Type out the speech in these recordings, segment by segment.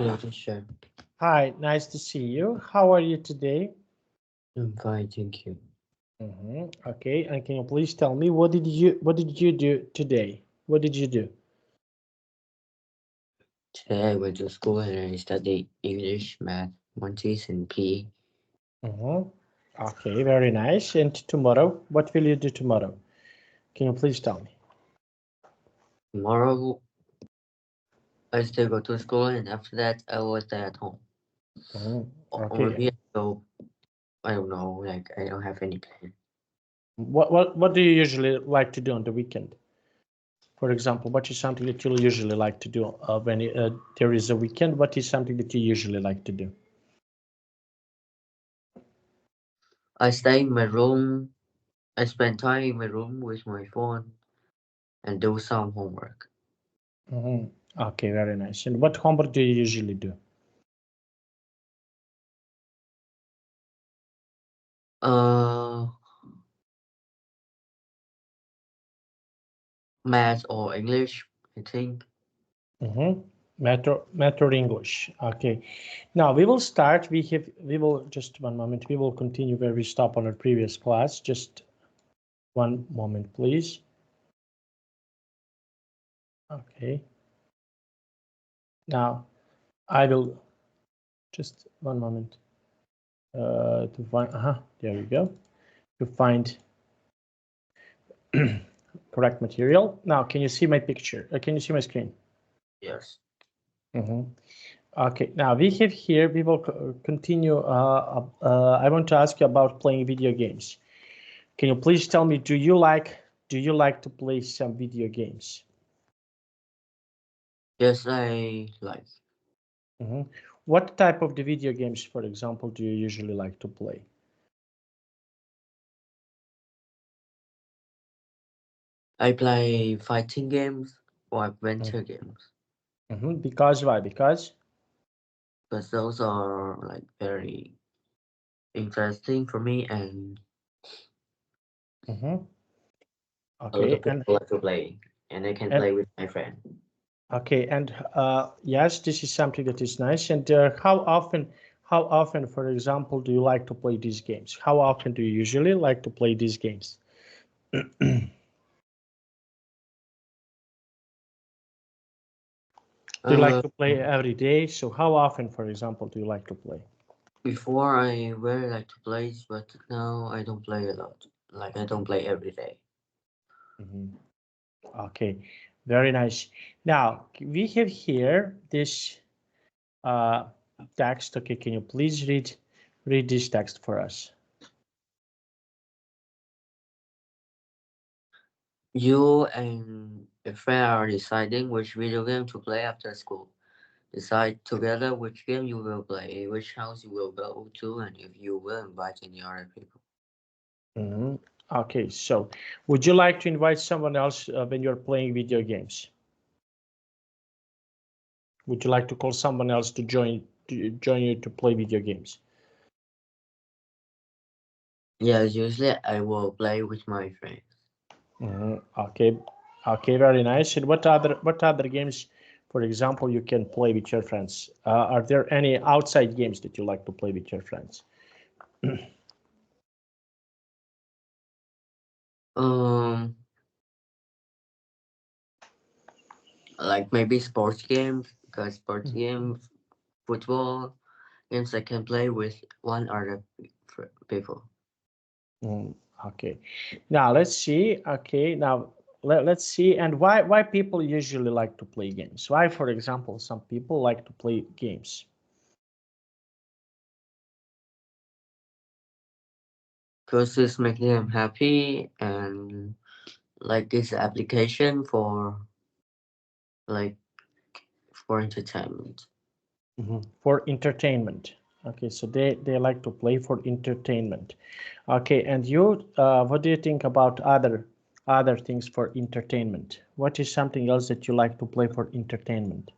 Hello, teacher. Hi, nice to see you. How are you today? I'm fine, thank you. Okay, and can you please tell me what did you do today? What did you do? Today I went to school and I studied English, math, Montes, and PE. Okay, very nice. And tomorrow, what will you do tomorrow? Can you please tell me? Tomorrow I still go to school and after that I will stay at home. Or Okay. maybe I go, I don't know, like I don't have any plan. What do you usually like to do on the weekend? For example, what is something that you usually like to do when there is a weekend? What is something that you usually like to do? I stay in my room, I spend time in my room with my phone and do some homework. Okay, very nice. And what homework do you usually do? Uh, Math or English, I think. Math or English. Okay. Now we will start. We will just one moment. We will continue where we stop on our previous class. Just one moment, please. Okay. Now I will just one moment to find. There we go. To find correct material. Now, can you see my picture? Can you see my screen? Yes. Okay, now we have here, we will continue. I want to ask you about playing video games. Can you please tell me, do you like to play some video games? Yes, I like. What type of the video games, for example, do you usually like to play? I play fighting games or adventure games. Because why? Because? Because those are like very interesting for me and a lot Okay, of people like to play and I can and play with my friend. okay, and yes, this is something that is nice. And how often, for example, do you like to play these games? How often do you usually like to play these games? Do you like Uh, to play every day? So how often, for example, do you like to play? Before I really like to play, but now I don't play a lot. Like I don't play every day. Okay, very nice. Now we have here this uh, text. Okay, can you please read this text for us? You and a friend are deciding which video game to play after school. Decide together which game you will play, which house you will go to, and if you will invite any other people. Okay, so would you like to invite someone else when you're playing video games? Would you like to call someone else to join you to play video games? Yes, usually I will play with my friends. Okay, okay, very nice. And what other games, for example, you can play with your friends? Are there any outside games that you like to play with your friends? Um, like maybe sports games, because sports games, football games, I can play with one other people. Okay, now let's see. Okay, now let's see. And why people usually like to play games? Why, for example, some people like to play games? Because it's making them happy and like this application for like for entertainment. For entertainment. Okay, so they like to play for entertainment. Okay, and you, what do you think about other things for entertainment? What is something else that you like to play for entertainment?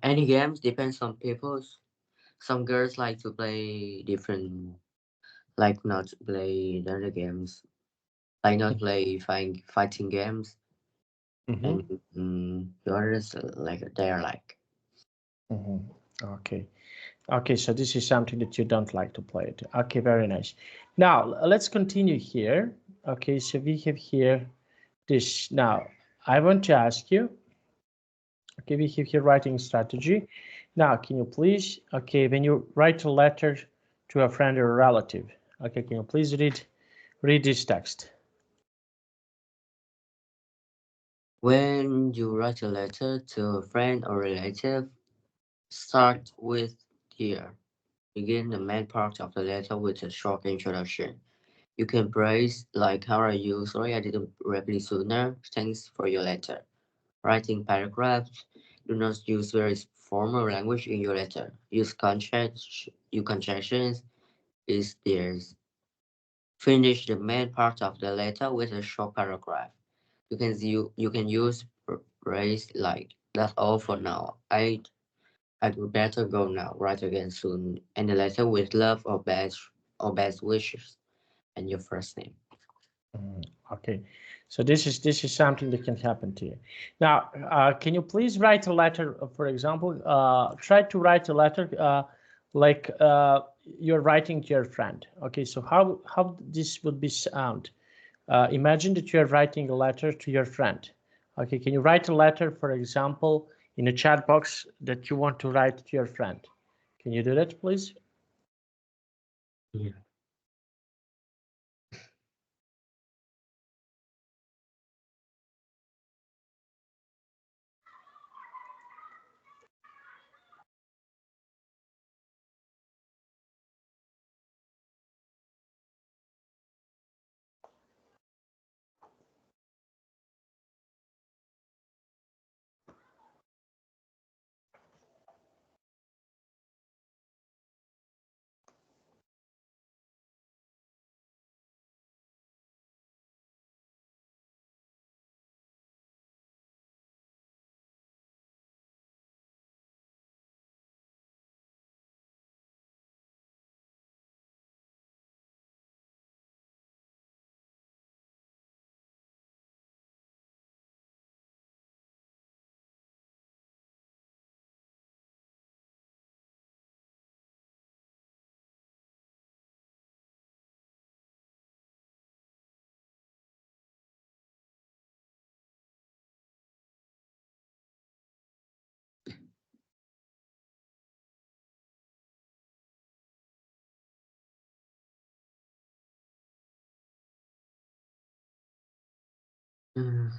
Any games depends on people's. Some girls like to play different, like not play the other games. Like not play fighting games, Mm-hmm. and the others like they're like Mm-hmm. Okay. Okay, so this is something that you don't like to play it. Okay, very nice. Now let's continue here. Okay, so we have here this. Now I want to ask you. Okay, we have here writing strategy. Now, can you please? Okay, when you write a letter to a friend or a relative. Okay, can you please read this text? when you write a letter to a friend or relative, start with dear. Begin the main part of the letter with a short introduction. You can praise like how are you? Sorry I didn't reply sooner. Thanks for your letter. Writing paragraphs. Do not use very formal language in your letter. Use conjunctions is theirs. Finish the main part of the letter with a short paragraph. You can use phrase like that's all for now. I'd better go now. Write again soon. And the letter with love or best wishes and your first name. Okay, so this is something that can happen to you. Now, can you please write a letter? For example, try to write a letter like you're writing to your friend. Okay, so how this would be sound? Imagine that you're writing a letter to your friend. Okay, can you write a letter, for example, in a chat box that you want to write to your friend? Can you do that, please? Yeah. Mm.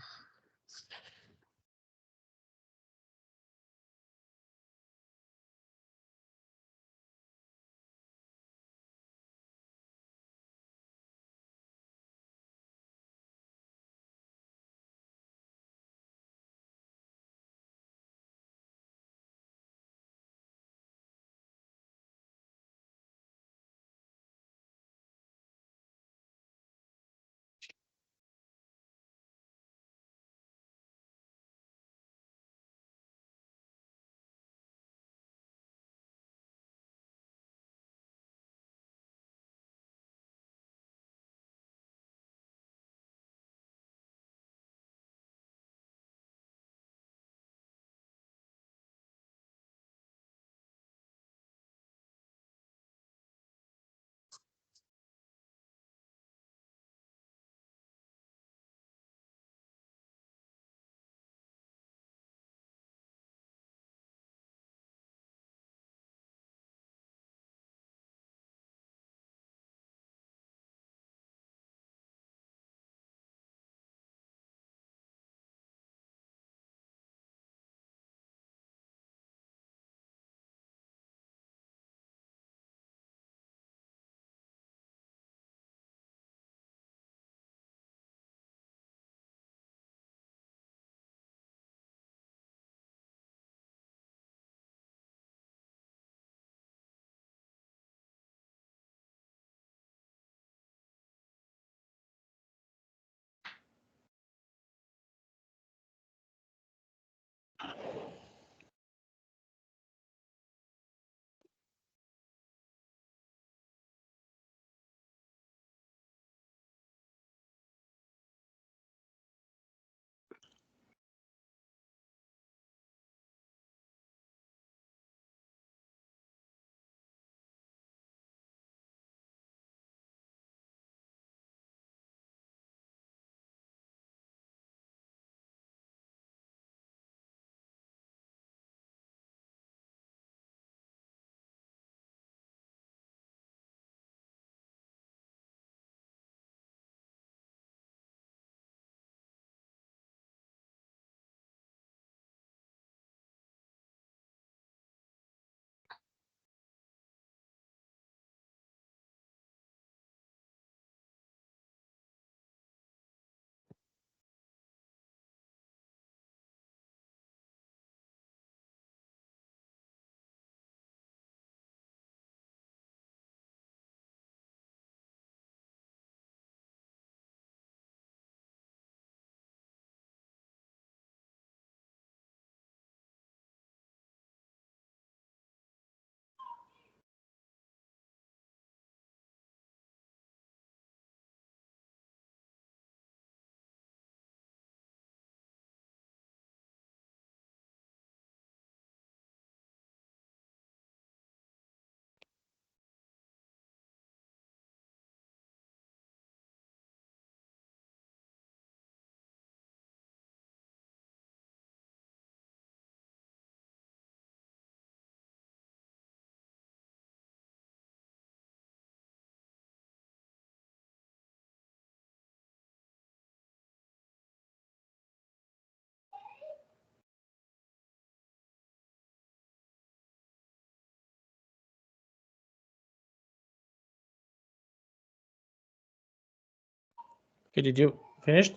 Okay, did you finish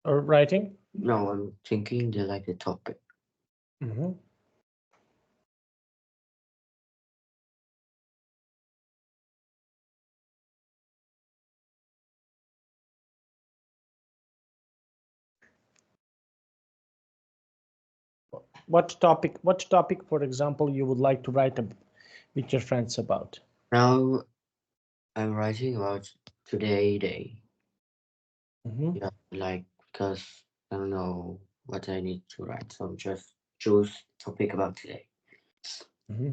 or writing? No, I'm thinking the like the topic. Mm-hmm. What topic, for example, you would like to write with your friends about? Now I'm writing about today day. Mm-hmm. Yeah, like because I don't know what I need to write, so just choose topic about today. Mm-hmm.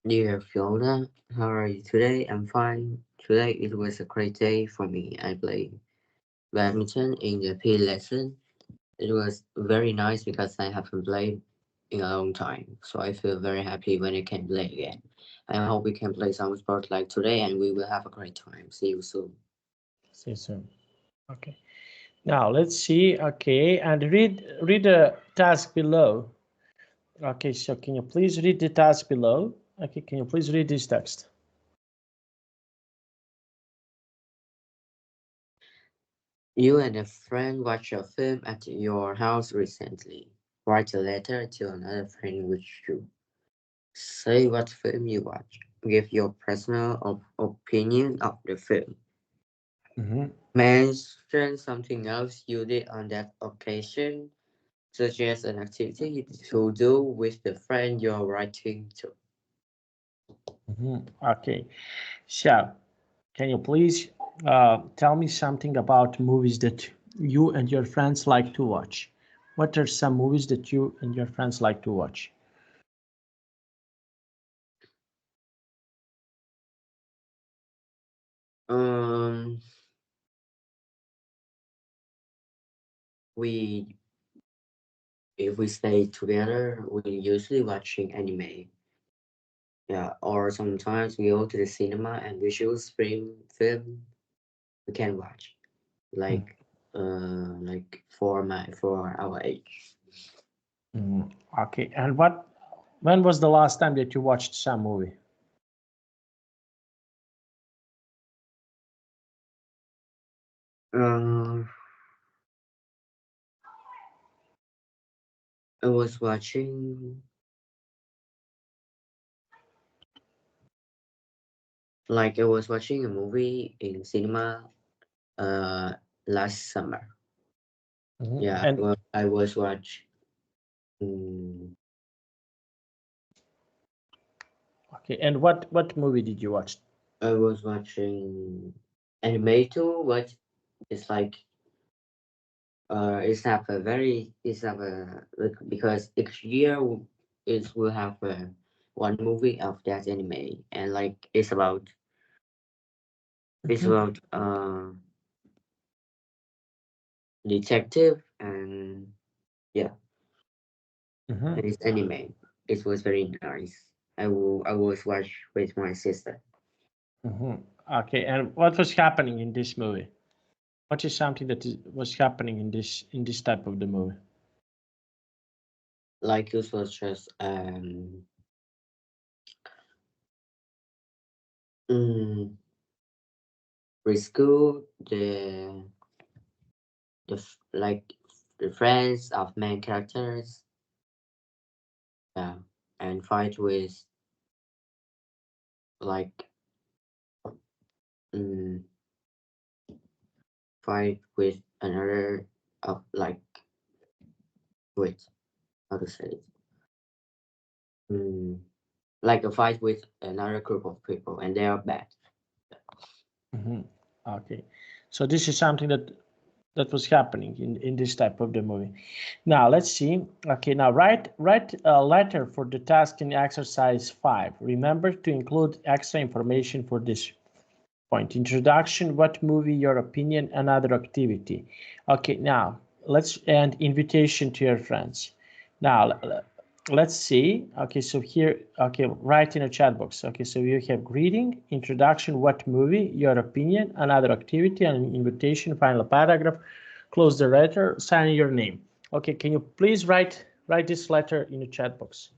Dear Fiona, how are you today? I'm fine. Today it was a great day for me. I played badminton in the P lesson. It was very nice because I haven't played in a long time, so I feel very happy when I can play again. I hope we can play some sport like today and we will have a great time. See you soon. See you soon. Okay. Now let's see. Okay, and read the task below. Okay, so can you please read the task below? Okay, can you please read this text? You and a friend watched a film at your house recently. Write a letter to another friend which you say what film you watch. Give your personal opinion of the film. Mm-hmm. Mention something else you did on that occasion, such as an activity to do with the friend you're writing to. Mm-hmm. Okay, so can you please tell me something about movies that you and your friends like to watch? What are some movies that you and your friends like to watch? Um, we if we stay together, we usually watching anime. Yeah, or sometimes we go to the cinema and we choose film we can watch. Like for our age. Mhm. Okay, and when was the last time that you watched some movie? Uh, I was watching I was watching a movie in cinema uh last summer. Yeah, And well, I was watch mm, okay, and what movie did you watch? I was watching anime too, but it's like it's have a because each year is will have one movie of that anime, and like it's Mhm. about detective, and yeah, Mhm. and it's anime. It was very nice. I was watch with my sister. Mhm. Okay, and what was happening in this movie? What is something was happening in this type of the movie? Like it was just mm, preschool like the friends of main characters, yeah, and fight with like mm, fight with another of like wait how to say it mm, like a fight with another group of people and they are bad. Mhm. Okay, so this is something that was happening in this type of the movie. Now let's see. Okay, now write a letter for the task in exercise 5. Remember to include extra information for this point. Introduction, what movie, your opinion, another activity. Okay, now let's and invitation to your friends. Now let's see. Okay, so here, okay, write in a chat box. Okay, so you have greeting, introduction, what movie, your opinion, another activity, and invitation, final paragraph, close the letter, sign your name. Okay, can you please write this letter in the chat box?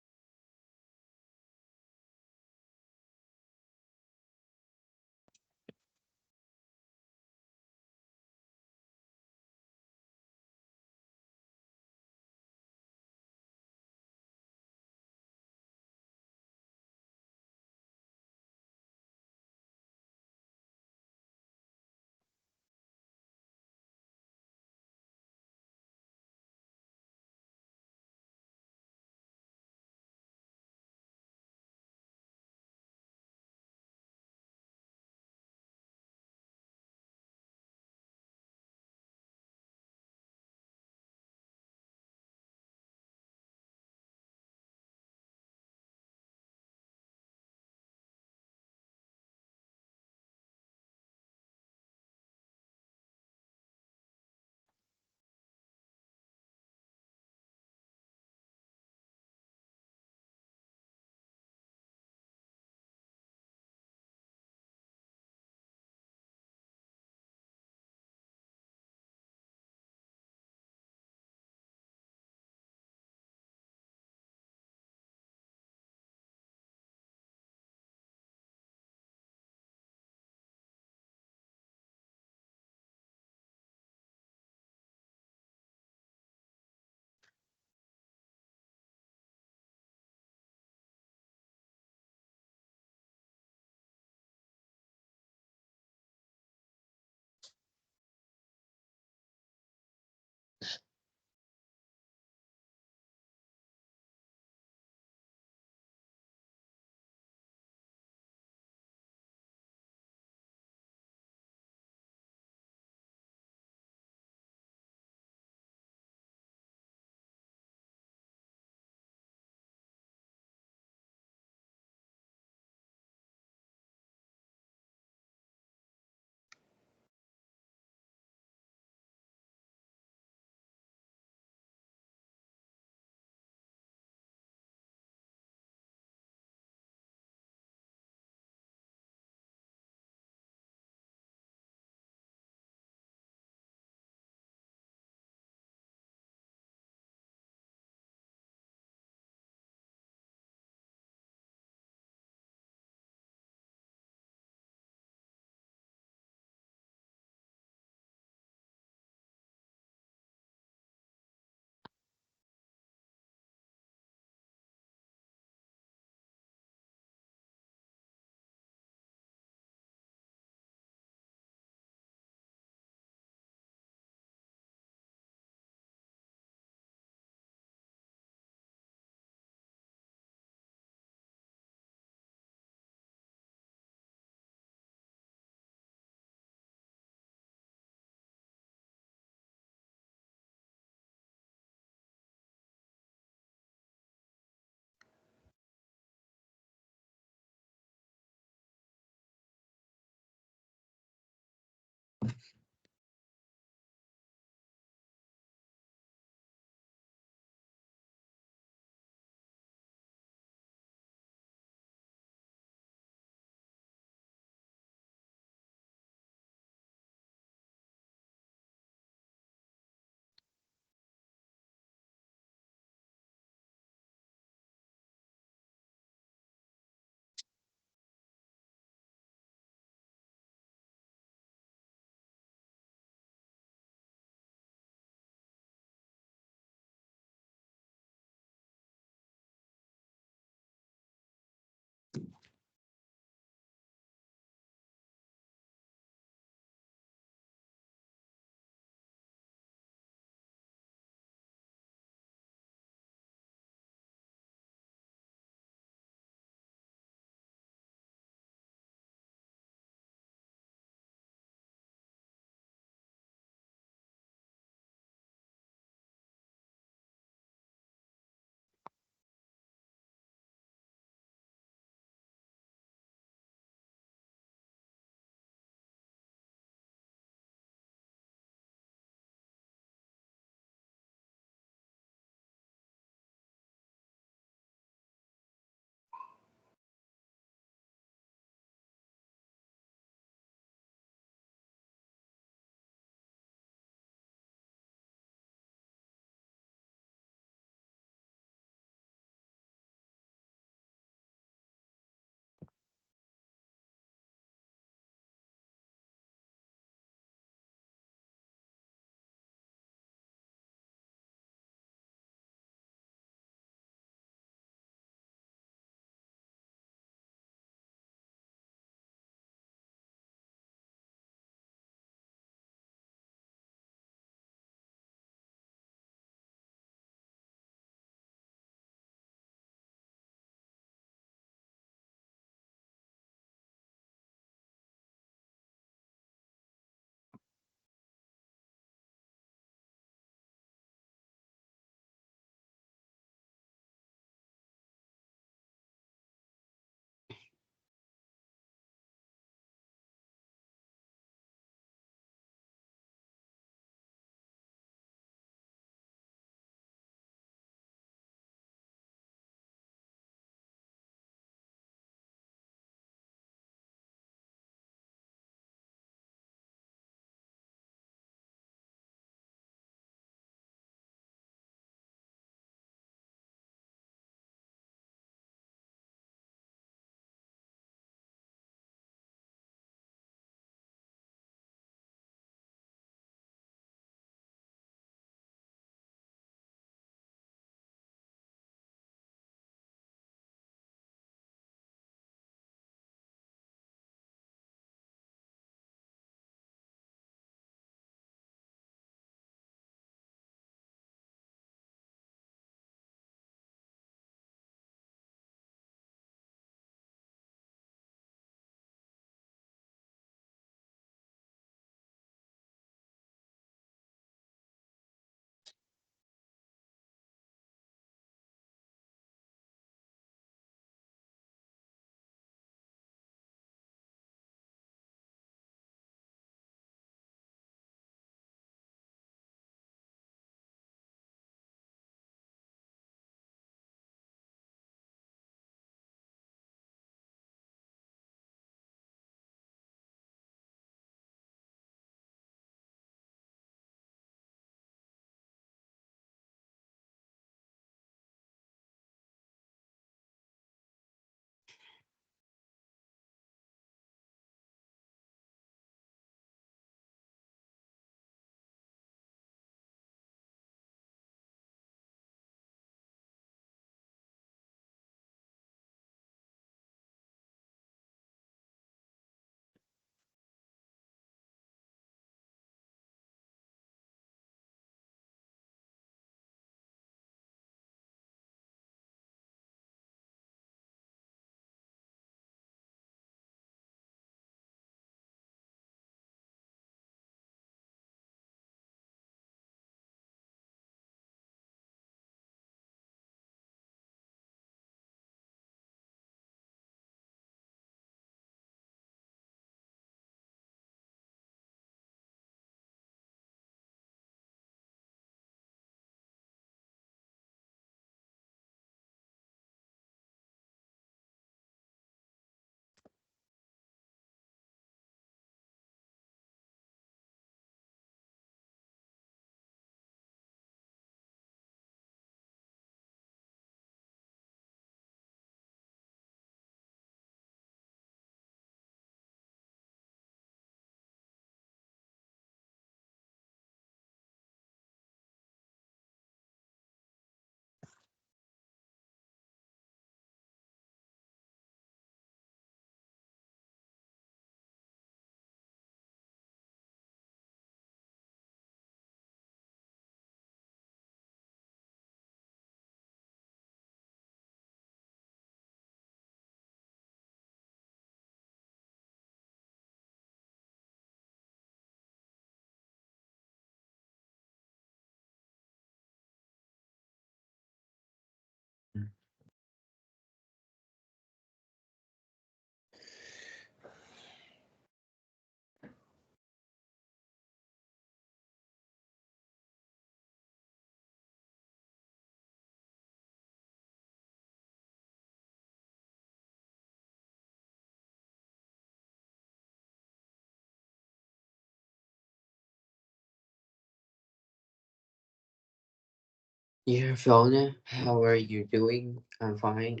Dear Fiona, how are you doing? I'm fine.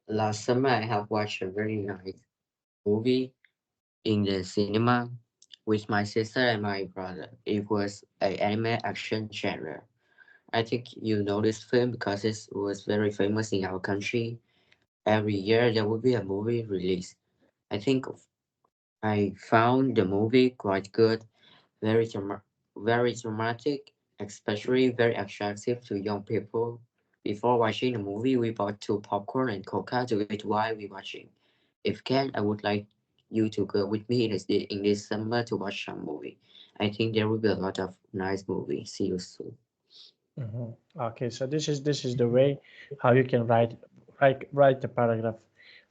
Last summer, I have watched a very nice movie in the cinema with my sister and my brother. It was an anime action genre. I think you know this film because it was very famous in our country. Every year, there will be a movie release. I think I found the movie quite good, very very dramatic, especially very attractive to young people. Before watching the movie, we bought two popcorn and coca to eat while we watching. If can, I would like you to go with me in this summer to watch some movie. I think there will be a lot of nice movies. See you soon. Mhm. Okay, so this is the way how you can write the paragraph.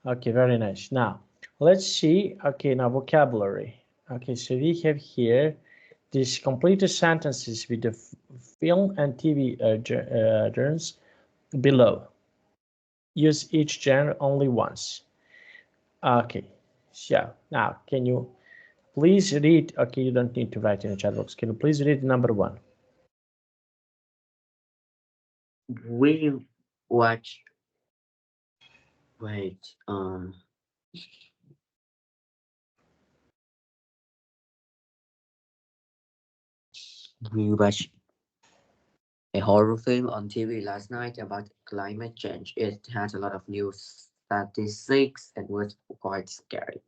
Okay, very nice. Now let's see. Okay, now vocabulary. Okay, so we have here these completed sentences with the film and TV genres below. Use each genre only once. Okay, so now can you please read? Okay, you don't need to write in the chat box. Can you please read number one? We watch. Wait. We watch a horror film on TV last night about climate change. It had a lot of new statistics and was quite scary.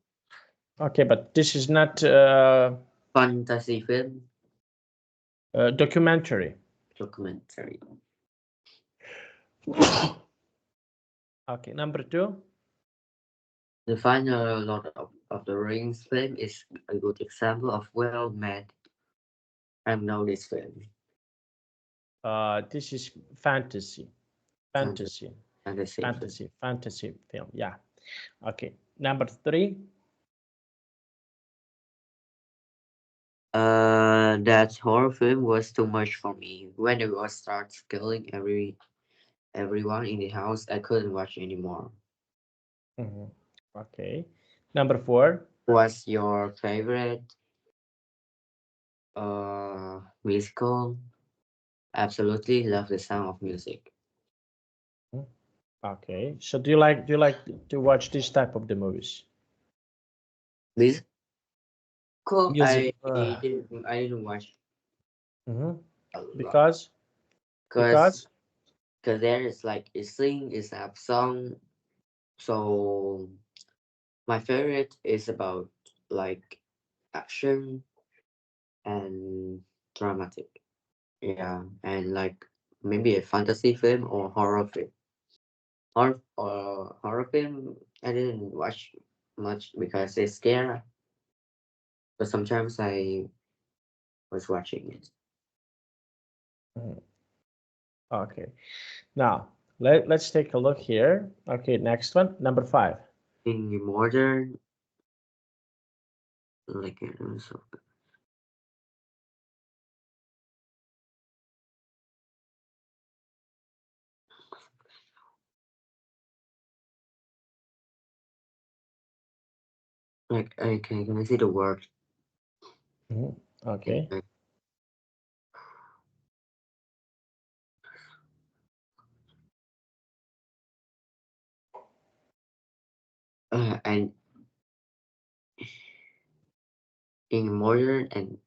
Okay, but this is not Fantasy film documentary. documentary. Okay, number two. The final Lord of the Rings film is a good example of well made and know this film. This is fantasy, Fantasy, fantasy, fantasy film. fantasy film. Yeah. Okay. Number three. That horror film was too much for me. When it was starts killing everyone in the house, I couldn't watch anymore. Mhm. Okay. Number four. What's your favorite musical? Absolutely love the sound of music. Mhm. Okay. So do you like to watch this type of the movies? Musical Music. I didn't watch Mhm. a lot Because because because. there is like a sing is a song. So my favorite is about like action and dramatic. Yeah, and like maybe a fantasy film or horror film. Horror film I didn't watch much because it's scary. But sometimes I was watching it. Mhm. Okay. Now let's take a look here. Okay. Next one. Number five. In the modern like so, like I can I see the word Mhm. Okay. and in modern and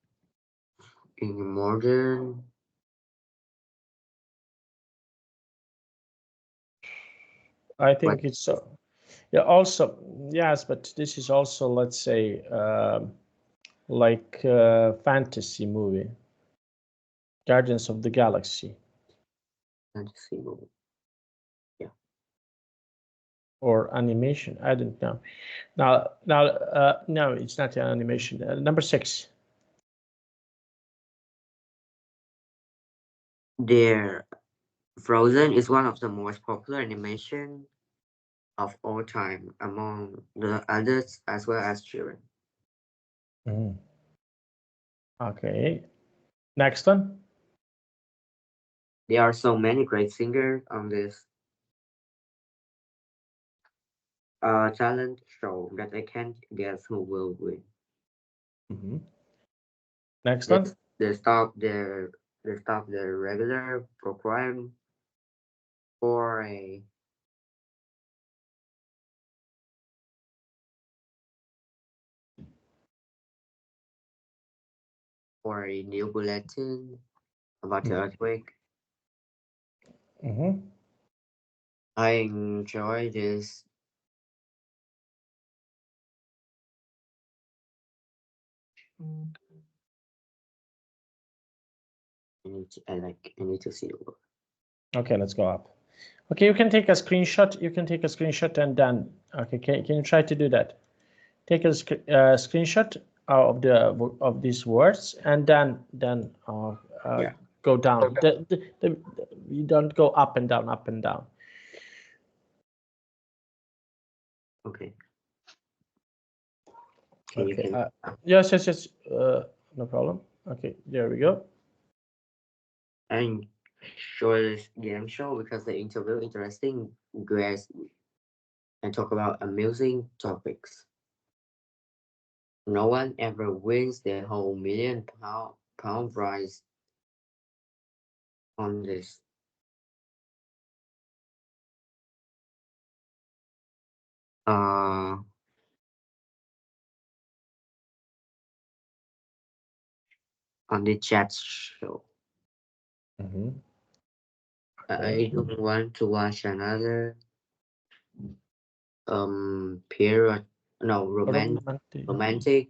in modern I what think it's so. Yeah, also, yes, but this is also, let's say, like fantasy movie, Guardians of the Galaxy, fantasy movie. Yeah. or animation. I don't know. Now, no, it's not an animation. Number six. There Frozen is one of the most popular animation of all time among the adults as well as children. Mhm. Okay. Next one. There are so many great singers on this talent show that I can't guess who will win. Mhm. Next They, one. they stop their regular program for a new bulletin about the earthquake. Mm-hmm. I enjoy this. I need to see the word. Okay, let's go up. Okay, you can take a screenshot. You can take a screenshot and then, okay, can you try to do that? Take a screenshot of these words and then Yeah. go down. You don't go up and down, up and down. Okay. Okay. Can Yes, yes, yes. No problem. Okay, there we go. I enjoy this game show because they interview interesting guests and talk about amusing topics. No one ever wins the whole pound prize on this. Uh, on the chat show. Mm-hmm. I don't want to watch another period. No, Romantic. romantic.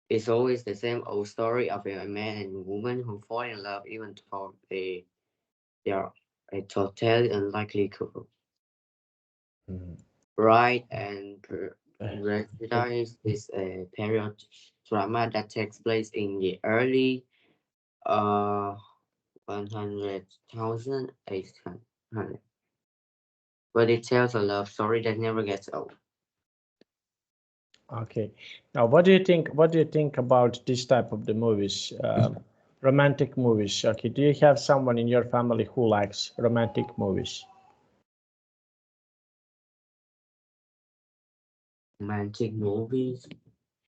It's always the same old story of a man and woman who fall in love even though they are a totally unlikely couple. Mm-hmm. Pride and Prejudice is a period drama that takes place in the early uh 100,800, but it tells a love story that never gets old. Okay. Now, what do you think? What do you think about this type of the movies, romantic movies? Okay. Do you have someone in your family who likes romantic movies? Romantic movies.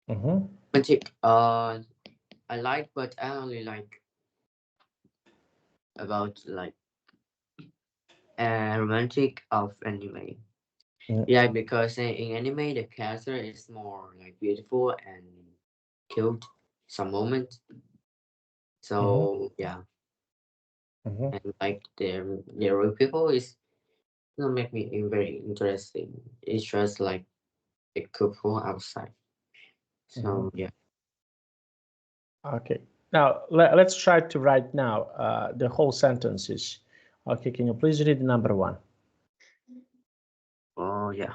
Mm-hmm. Romantic, I like, but I only like about like romantic of anime. Yeah, because in anime the character is more like beautiful and cute some moment. Mm-hmm. So yeah, Mm-hmm. and like the real people is not make me very interesting. It's just like a couple outside. Mm-hmm. So yeah, Okay. Now, let's try to write now the whole sentences. Okay. Can you please read number one? oh yeah.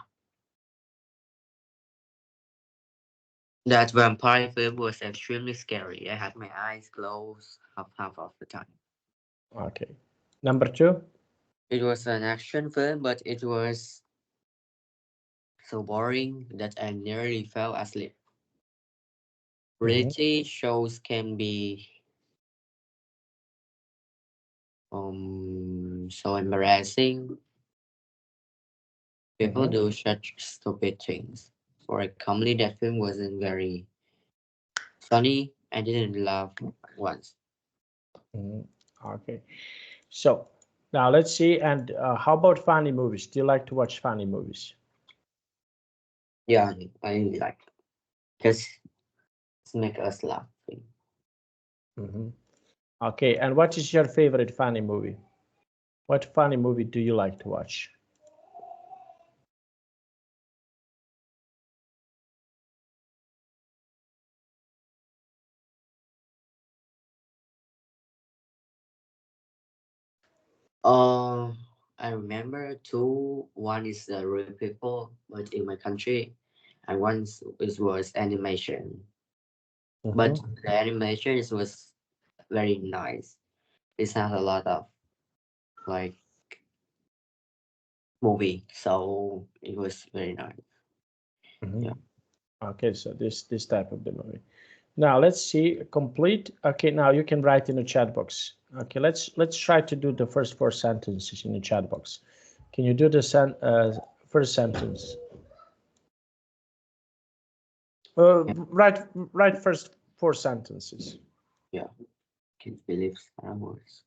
That vampire film was extremely scary. I had my eyes closed half of the time. Okay. Number two? It was an action film, but it was so boring that I nearly fell asleep. Mm-hmm. Reality shows can be so embarrassing. People Mm-hmm. do such stupid things. For a comedy, that film wasn't very funny. I didn't laugh once. Mm-hmm. Okay. So now let's see. And how about funny movies? Do you like to watch funny movies? Yeah, I really like it. Because it's make us laugh. Mm-hmm. Okay. And what is your favorite funny movie? What funny movie do you like to watch? Uh, I remember two. One is the real people, but in my country, and one was animation. But Mm-hmm. the animation was very nice. It has a lot of like movie, so it was very nice. Mm-hmm. Yeah, Okay, so this type of the movie. Now let's see complete. Okay, now you can write in the chat box. Okay, let's try to do the first four sentences in the chat box. Can you do the first sentence? yeah, Write first four sentences. yeah. Can't believe Star Wars.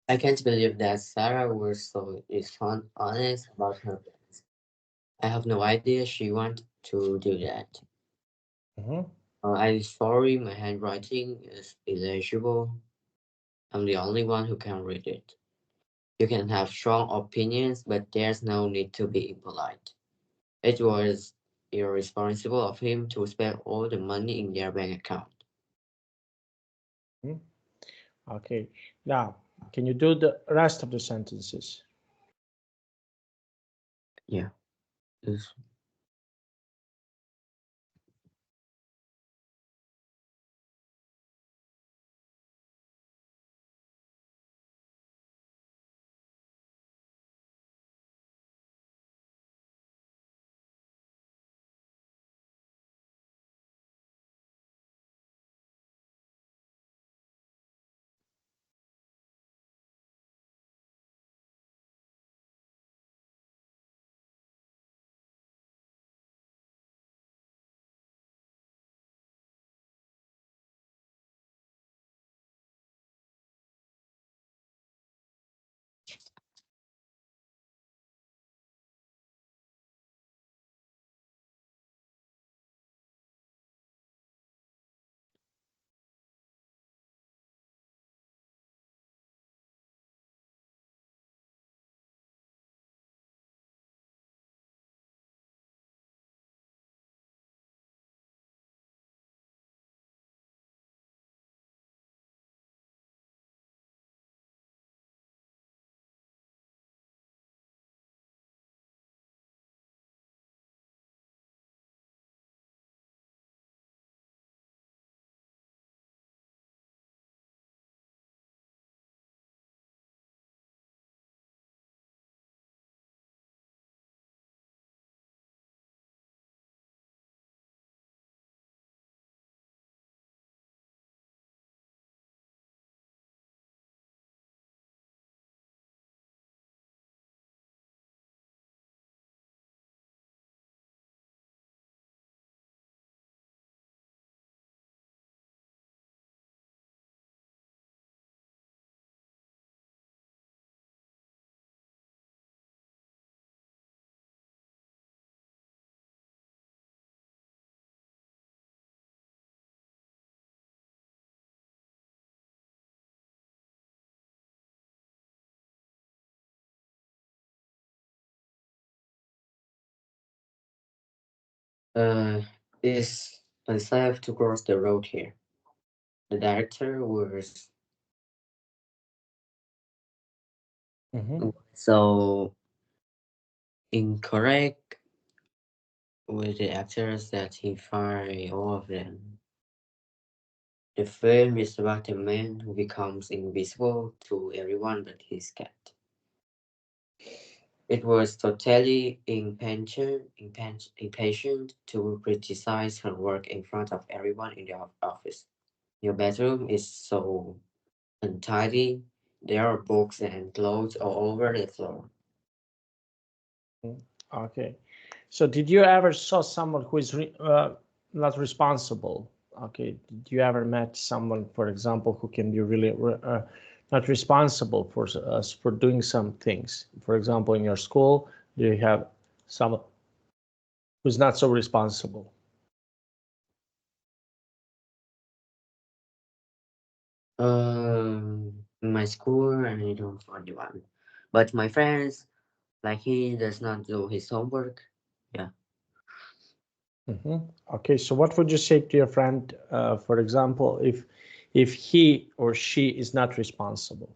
I can't believe that Sarah was so honest about her plans. I have no idea she wanted to do that. Mhm. I'm sorry, my handwriting is illegible. I'm the only one who can read it. You can have strong opinions, but there's no need to be impolite. It was irresponsible of him to spend all the money in their bank account. Mhm. Okay. Now, can you do the rest of the sentences? Yeah. It's- Uh, is unsafe to cross the road here. The director was Mhm. so incorrect with the actors that he fired all of them. The film is about a man who becomes invisible to everyone but his cat. It was totally impatient to criticize her work in front of everyone in the office. Your bedroom is so untidy. There are books and clothes all over the floor. Mm. Okay. So did you ever saw someone who is not responsible? Okay. Did you ever met someone, for example, who can be really not responsible for us for doing some things? For example, in your school, do you have someone who's not so responsible? In my school, I don't find one. But my friends, like he does not do his homework. Yeah. Mhm. Okay. So what would you say to your friend, for example, if he or she is not responsible?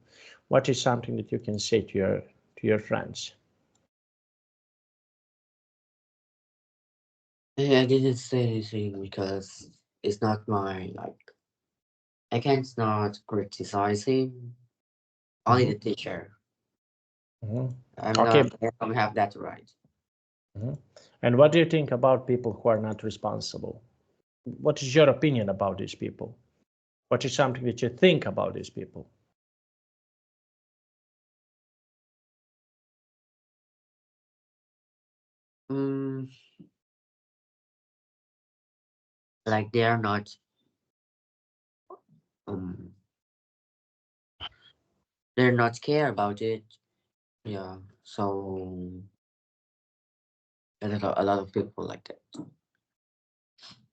What is something that you can say to your friends? I didn't say anything because it's not my like. I can't not criticize him. Only Mhm. the teacher. Mhm. I'm Okay. not. I don't have that right. Mhm. And what do you think about people who are not responsible? What is your opinion about these people? What is something that you think about these people? Mm, like they are not. Um, they're not scared about it. Yeah, so a lot of people like that.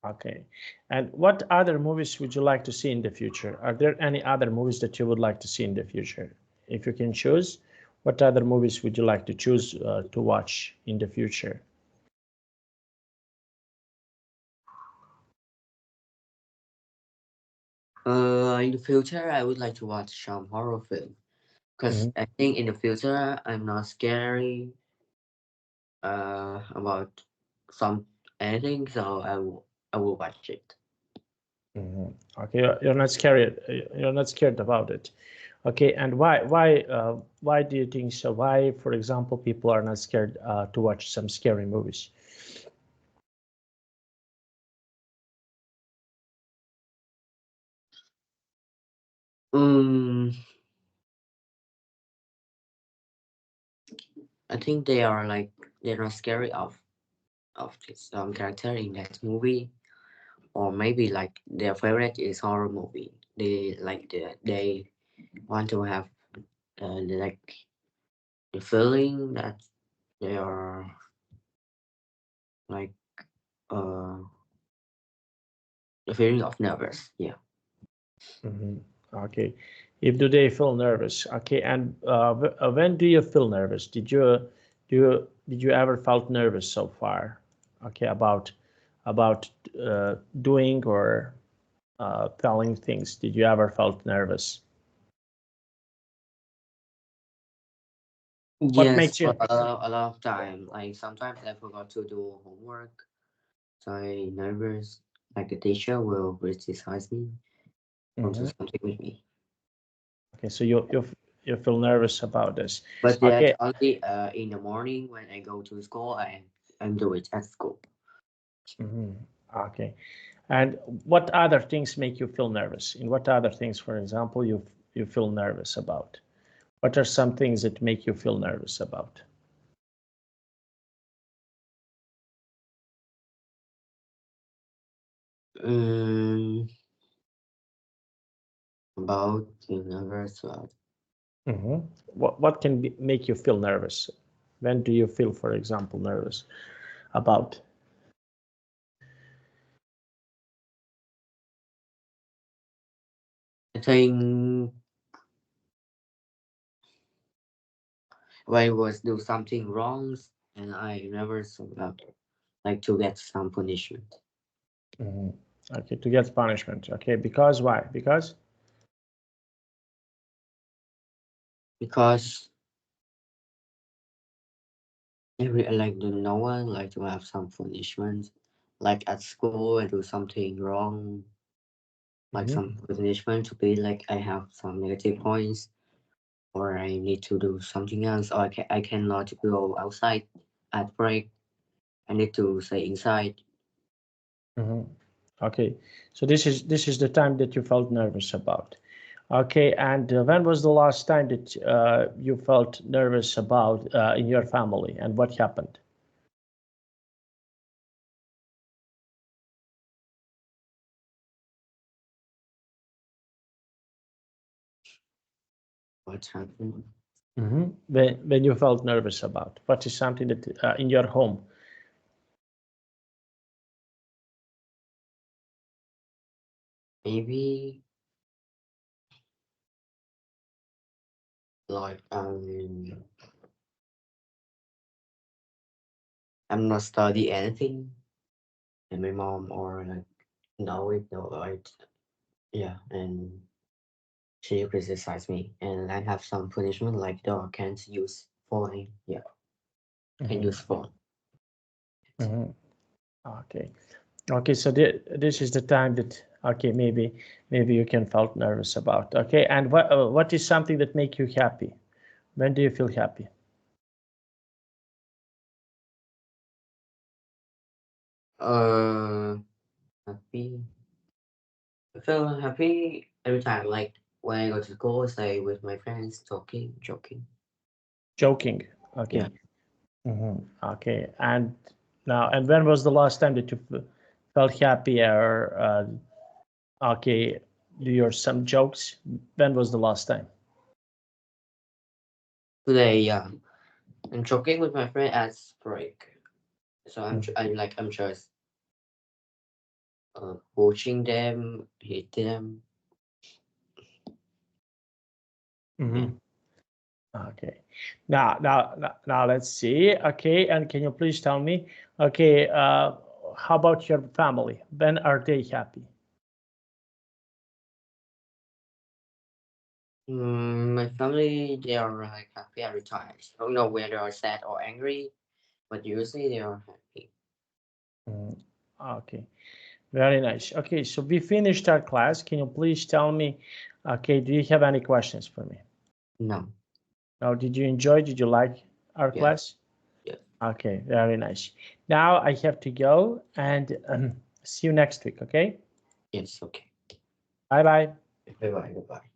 Okay. And what other movies would you like to see in the future? Are there any other movies that you would like to see in the future? If you can choose, what other movies would you like to choose to watch in the future? In the future, I would like to watch some horror film because Mhm, I think in the future I'm not scary about some anything, so I will watch it. mhm. Okay, you're not scared about it. Okay, and why do you think so? Why, for example, people are not scared to watch some scary movies? Um, I think they're not scary of this character in that movie, or maybe like their favorite is horror movie. They want to have like the feeling that they are like uh the feeling of nervous. Yeah. Mhm. Okay. If do they feel nervous? Okay, and when do you feel nervous? Did you ever felt nervous so far? Okay, about doing or telling things. Did you ever felt nervous? What Yes, makes for you? a lot of time. Like sometimes I forgot to do homework, so I nervous. Like the teacher will criticize me or do Mhm. something with me. Okay, so you feel nervous about this. But that Okay. only in the morning when I go to school and do it at school. Mhm. Okay. And what other things make you feel nervous? In what other things, for example, you feel nervous about? What are some things that make you feel nervous about? Um, about the nervous. Hmm. What can make you feel nervous? When do you feel, for example, nervous about? I think when I was do something wrong and I never about like to get some punishment Hmm. Okay, to get punishment. Okay, because why? Because. because every like no one like to have some punishment. Like at school, I do something wrong, like Hmm. some punishment to be like I have some negative points, or I need to do something else, or I cannot go outside at break. I need to stay inside. Hmm. Okay, so this is the time that you felt nervous about. Okay, and when was the last time that you felt nervous about in your family, and what happened? What happened? Hmm. When you felt nervous about, what is something that in your home? Maybe like I'm not study anything, and my mom or like know it, yeah, and she criticized me, and I have some punishment like dog can't use phone, yeah, can Hmm. use phone. Hmm. Okay. Okay, so this is the time that okay maybe you can felt nervous about. Okay, and what is something that make you happy? When do you feel happy? Uh, happy. I feel happy every time, like when I go to school, stay with my friends, talking, joking. Joking. Yeah. Okay. Hmm. Okay, and now and when was the last time that you felt happy or okay do your some jokes? When was the last time? Today, yeah, I'm joking with my friend at break. So I'm just watching them, hit them. Yeah. Mhm. Okay. Now let's see. Okay, and can you please tell me, okay, how about your family? When are they happy? My family, they are like happy every time. I don't know whether they are sad or angry, but usually they are happy. Mm, okay, very nice. Okay, so we finished our class. Can you please tell me, okay, do you have any questions for me? No. Now, did you enjoy? Did you like our Yes. class? Yes. Okay, very nice. Now I have to go and see you next week, okay? Yes. Okay. Bye bye. Bye bye. Bye bye.